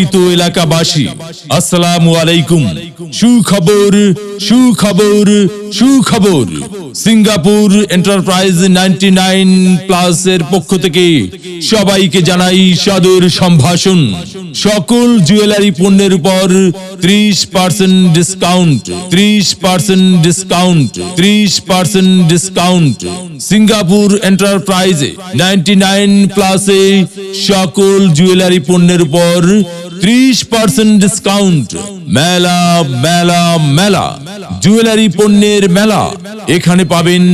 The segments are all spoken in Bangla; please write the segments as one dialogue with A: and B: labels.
A: এলাকাবাসী আসসালামু আলাইকুম। সুখবর সুখবর সুখবর, সিঙ্গাপুর এন্টারপ্রাইজ 99+ এর পক্ষ থেকে সবাইকে জানাই সাদর সম্ভাষণ। সকল জুয়েলারি পণ্যের উপর 30% ডিসকাউন্ট, 30% ডিসকাউন্ট, 30% ডিসকাউন্ট। সিঙ্গাপুর এন্টারপ্রাইজে 99+ এ সকল জুয়েলারি পণ্যের উপর 30% ডিসকাউন্ট। মেলা মেলা মেলা, জুয়েলারি পণ্যের মেলা। এখানে পাবেন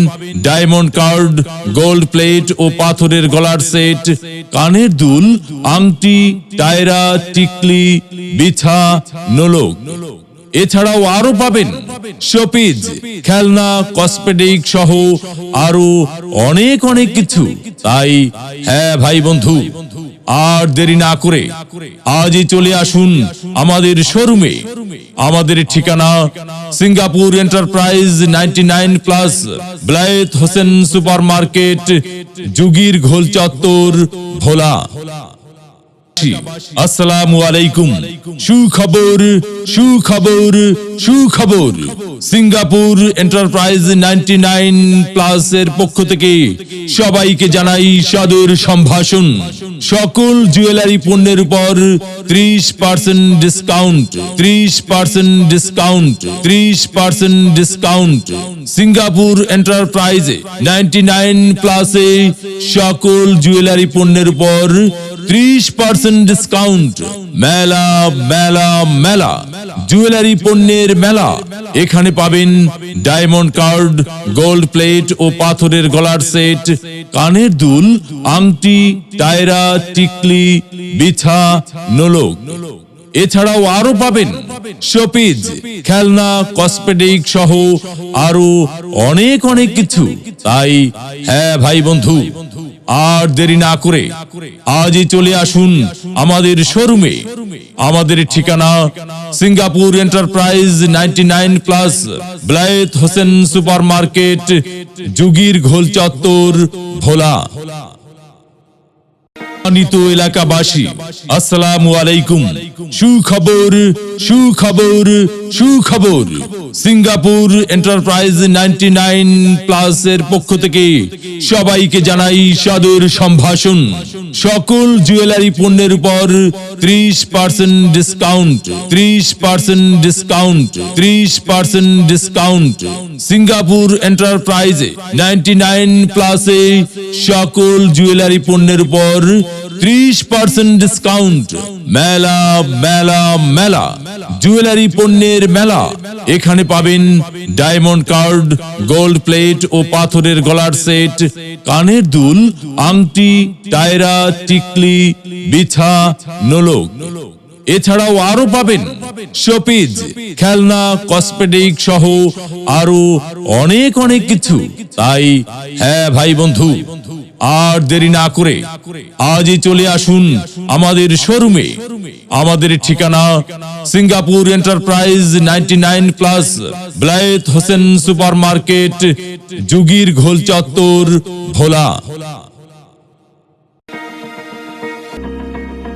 A: ডায়মন্ড কার্ড, গোল্ড প্লেট ও পাথরের গলার সেট, কানের দুল, আংটি, টায়রা, টিকলি, বিছা, নোলক। এছাড়াও আরো পাবেন শোপিস, খেলনা, কসমেটিক সহ আরো অনেক অনেক কিছু। তাই হ্যাঁ ভাই বন্ধু, আর দেরি না করে আজই চলে আসুন আমাদের শোরুমে। আমাদের ঠিকানা Singapore enterprise 99+, Bilayet Hossain super market, Jugir Ghol চত্বর, ভোলা। আসসালামু আলাইকুম। সুখবর সুখবর সুখবর, সিঙ্গাপুর এন্টারপ্রাইজ 99+ এর পক্ষ থেকে সবাইকে জানাই সাদর সম্ভাষণ। সকল জুয়েলারি পণ্যের উপর 30% ডিসকাউন্ট, 30% ডিসকাউন্ট, 30% ডিসকাউন্ট। সিঙ্গাপুর এন্টারপ্রাইজে 99+ এ সকল জুয়েলারি পণ্যের উপর 30% ডিসকাউন্ট। মেলা মেলা মেলা, জুয়েলারি পণ্যের মেলা। এখানে পাবেন ডায়মন্ড কার্ড, গোল্ড প্লেট ও পাথরের গলার সেট, কানের দুল, আংটি, টায়রা, টিকলি, বিছা, নোলক। এছাড়াও আরো পাবেন শোপিস, খেলনা, কসমেটিক সহ আরো অনেক অনেক কিছু। তাই হ্যাঁ ভাই বন্ধু, আর দেরি না করে আজই চলে আসুন আমাদের শোরুমে। আমাদের ঠিকানা Singapore enterprise 99+, Bilayet Hossain super market, Jugir Ghol চত্বর, ভোলা। এলাকাবাসী আসসালামু আলাইকুম। সুখবর সুখবর সুখবর, সিঙ্গাপুর এন্টারপ্রাইজ 99+ এর পক্ষ থেকে সবাইকে জানাই সাদর সম্ভাষণ। সকল জুয়েলারি পণ্যের উপর 30% ডিসকাউন্ট, 30% ডিসকাউন্ট, 30% ডিসকাউন্ট। সিঙ্গাপুর এন্টারপ্রাইজে 99+ এ সকল জুয়েলারি পণ্যের উপর 30% ডিসকাউন্ট। মেলা মেলা মেলা, জুয়েলারি পণ্যের মেলা। এখানে পাবেন ডায়মন্ড কার্ড, গোল্ড প্লেট ও পাথরের গলার সেট, কানের দুল, আংটি, টায়রা, টিকলি, বিছা, নোলক। এছাড়াও আরো পাবেন শোপিস, খেলনা, কসমেটিক সহ আরো অনেক অনেক কিছু। তাই হ্যাঁ ভাই বন্ধু, আর দেরি না করে আজই চলে আসুন আমাদের শোরুমে। আমাদের ঠিকানা Singapore enterprise 99+, Bilayet Hossain super market, Jugir Ghol চত্বর, ভোলা।